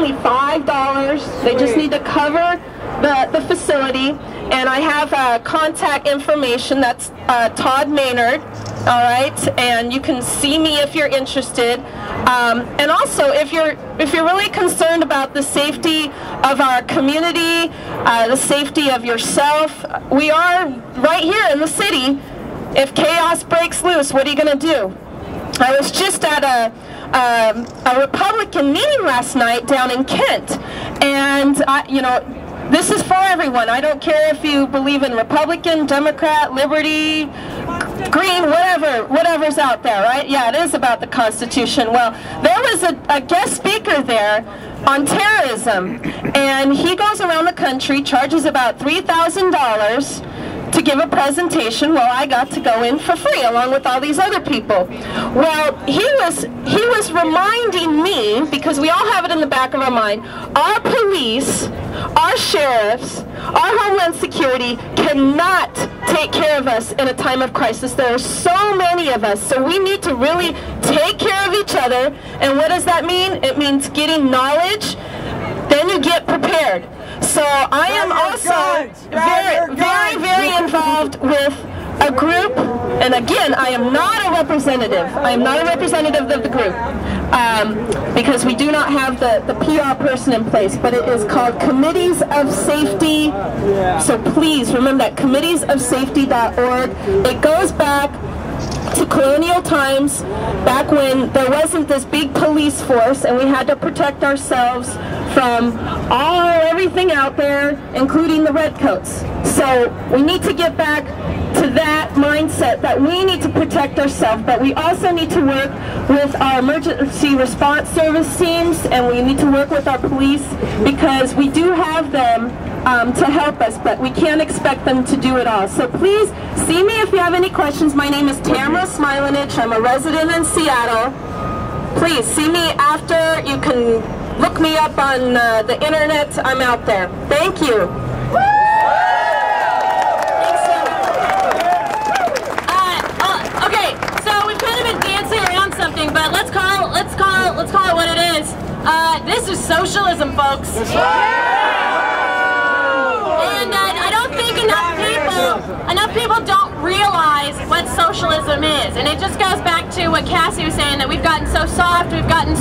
only $5. They just need to cover the facility, and I have contact information. That's Todd Maynard. All right, and you can see me if you're interested. And also, if you're really concerned about the safety of our community, the safety of yourself, we are right here in the city. If chaos breaks loose, what are you going to do? I was just at a Republican meeting last night down in Kent, and you know, this is for everyone. I don't care if you believe in Republican, Democrat, Liberty, Green, whatever's out there, right? Yeah, it is about the Constitution. Well, there was a guest speaker there on terrorism, and he goes around the country, charges about $3,000 to give a presentation. Well, I got to go in for free along with all these other people. Well, he was reminding me, because we all have it in the back of our mind, our police, our sheriffs, our Homeland Security cannot take care of us in a time of crisis. There are so many of us, so we need to really take care of each other. And what does that mean? It means getting knowledge, then you get prepared. So I am also very involved with a group, and again, I am not a representative. I am not a representative of the group, because we do not have the PR person in place, but it is called Committees of Safety. So please remember that, committeesofsafety.org. It goes back to colonial times, back when there wasn't this big police force and we had to protect ourselves from everything out there, including the redcoats. So we need to get back to that mindset that we need to protect ourselves, but we also need to work with our emergency response service teams, and we need to work with our police, because we do have them to help us, but we can't expect them to do it all. So please see me if you have any questions. My name is Tamara Smilanich. I'm a resident in Seattle. Please see me after. You can look me up on the internet. I'm out there. Thank you. Okay, so we've kind of been dancing around something, but let's call it what it is. This is socialism, folks. And I don't think enough people don't realize what socialism is, and it just goes back to what Cassie was saying, that we've gotten so soft, we've had it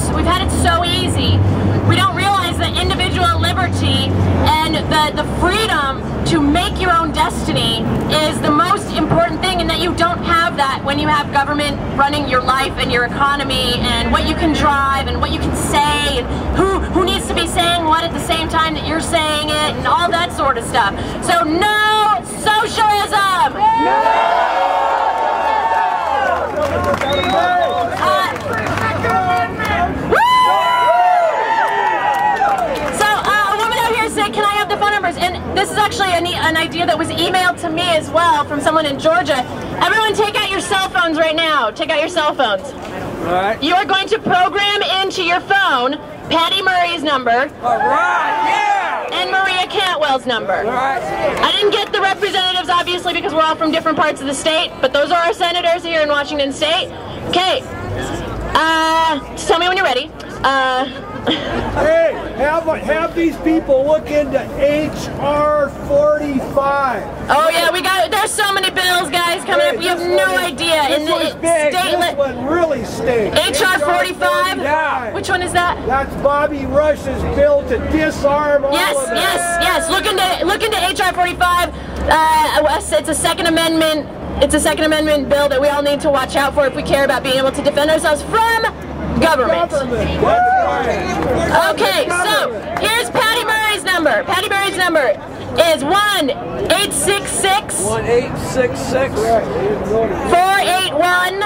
so easy. We don't realize that individual liberty and the freedom to make your own destiny is the most important thing, and that you don't have that when you have government running your life and your economy and what you can drive and what you can say and who needs to be saying what at the same time that you're saying it and all that sort of stuff. So no socialism! No! And this is actually an idea that was emailed to me as well from someone in Georgia. Everyone take out your cell phones right now. Take out your cell phones. All right. You are going to program into your phone Patty Murray's number. All right, yeah! And Maria Cantwell's number. All right. I didn't get the representatives, obviously, because we're all from different parts of the state, but those are our senators here in Washington State. Okay. Just tell me when you're ready. Hey, have these people look into HR 45. Oh yeah, there's so many bills, guys, coming up. We have no idea. This one really stinks. HR 45? Yeah. Which one is that? That's Bobby Rush's bill to disarm all of them. Yes. Look into HR 45. It's a Second Amendment. It's a Second Amendment bill that we all need to watch out for if we care about being able to defend ourselves from government. Okay, so here's Patty Murray's number. Patty Murray's number is 1-866 481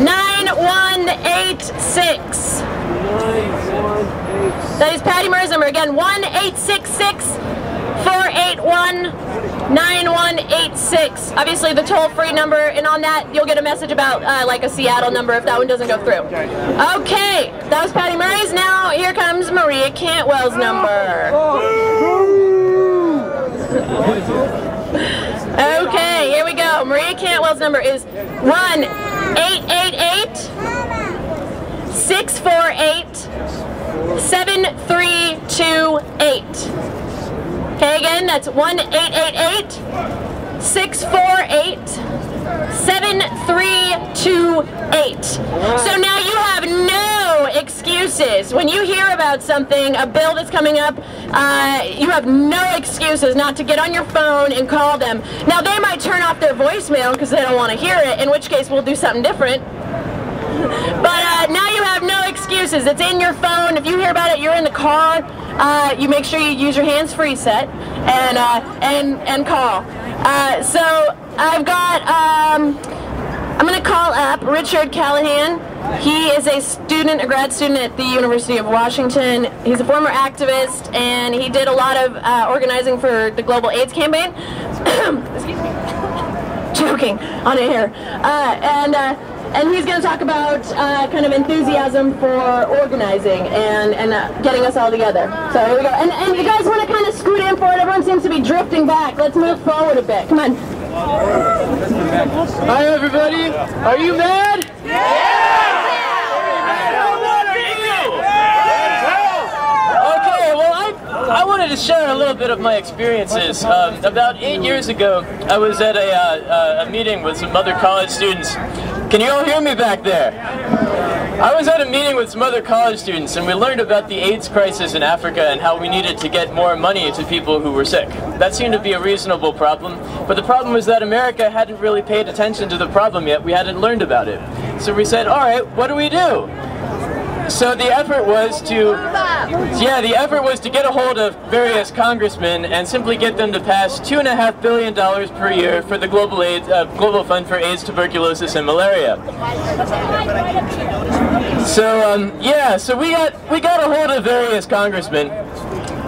9186. That is Patty Murray's number. Again, 1-866-481-9186. Obviously the toll-free number, and on that you'll get a message about like a Seattle number if that one doesn't go through. Okay, that was Patty Murray's. Now here comes Maria Cantwell's number. Okay, here we go. Maria Cantwell's number is 1-888-648 7328. Okay, again, that's 1-888-648-7328. So now you have no excuses. When you hear about something, a bill that's coming up, you have no excuses not to get on your phone and call them. Now they might turn off their voicemail because they don't want to hear it, in which case we'll do something different. But now you have no excuses. It's in your phone. If you hear about it, you're in the car. You make sure you use your hands-free set and call. So I've got, I'm going to call up Richard Callahan. He is a student, a grad student at the University of Washington. He's a former activist, and he did a lot of organizing for the Global AIDS campaign. Excuse me. Joking on air. And he's going to talk about kind of enthusiasm for organizing and getting us all together. So here we go. And you guys want to kind of scoot in for it. Everyone seems to be drifting back. Let's move forward a bit. Come on. Hi, everybody. Are you mad? Yeah! Okay, well, I wanted to share a little bit of my experiences. About 8 years ago, I was at a meeting with some other college students. Can you all hear me back there? I was at a meeting with some other college students, and we learned about the AIDS crisis in Africa and how we needed to get more money to people who were sick. That seemed to be a reasonable problem, but the problem was that America hadn't really paid attention to the problem yet. We hadn't learned about it. So we said, all right, what do we do? So the effort was to get a hold of various congressmen and simply get them to pass $2.5 billion per year for the Global Fund for AIDS, Tuberculosis, and Malaria. So so we got a hold of various congressmen,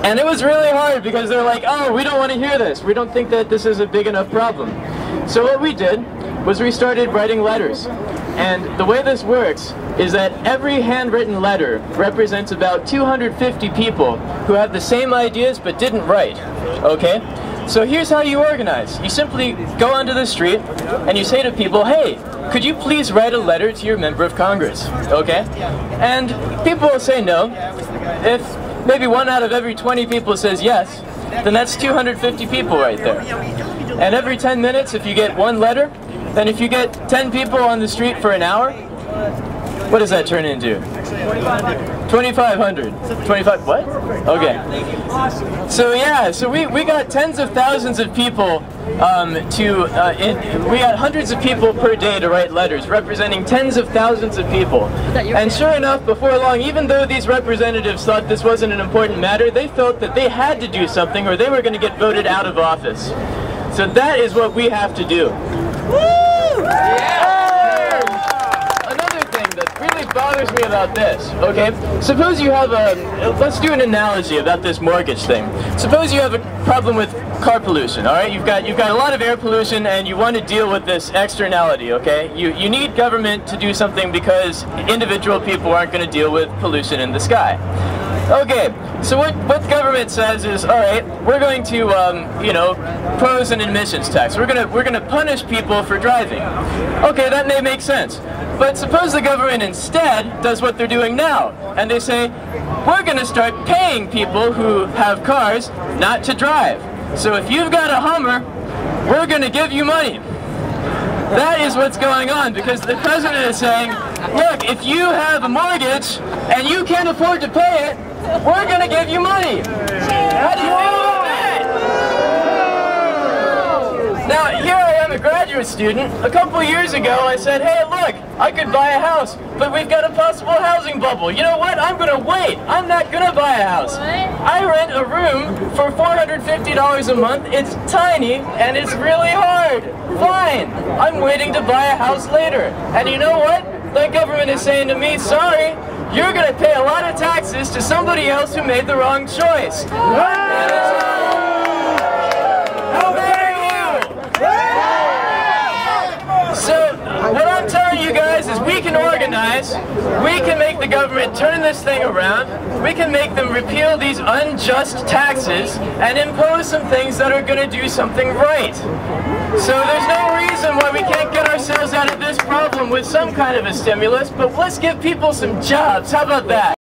and it was really hard because they're like, oh, we don't want to hear this. We don't think that this is a big enough problem. So what we did was we started writing letters. And the way this works is that every handwritten letter represents about 250 people who have the same ideas but didn't write, okay? So here's how you organize. You simply go onto the street and you say to people, hey, could you please write a letter to your member of Congress, okay? And people will say no. If maybe 1 out of every 20 people says yes, then that's 250 people right there. And every 10 minutes, if you get one letter, then if you get 10 people on the street for an hour, what does that turn into? 2,500. 25, what? Okay. So yeah, so we got tens of thousands of people we got hundreds of people per day to write letters, representing tens of thousands of people. And sure enough, before long, even though these representatives thought this wasn't an important matter, they felt that they had to do something or they were going to get voted out of office. So that is what we have to do. Another thing that really bothers me about this, okay? Suppose you have let's do an analogy about this mortgage thing. Suppose you have a problem with car pollution, all right? You've got a lot of air pollution and you want to deal with this externality, okay? You need government to do something because individual people aren't going to deal with pollution in the sky. Okay, so what the government says is, all right, we're going to, pose an emissions tax. We're gonna punish people for driving. Okay, that may make sense. But suppose the government instead does what they're doing now, and they say, we're gonna start paying people who have cars not to drive. So if you've got a Hummer, we're gonna give you money. That is what's going on, because the president is saying, look, if you have a mortgage and you can't afford to pay it, we're going to give you money. How do you feel about that? Now, here I am, a graduate student. A couple years ago, I said, hey, look, I could buy a house, but we've got a possible housing bubble. You know what? I'm going to wait. I'm not going to buy a house. I rent a room for $450 a month. It's tiny, and it's really hard. Fine. I'm waiting to buy a house later. And you know what? The government is saying to me, sorry, you're going to pay a lot of taxes to somebody else who made the wrong choice. How dare you? So, what I'm telling you guys is we can organize, we can make the government turn this thing around, we can make them repeal these unjust taxes and impose some things that are going to do something right. So there's no reason why we can't get ourselves out of this problem with some kind of a stimulus, but let's give people some jobs. How about that?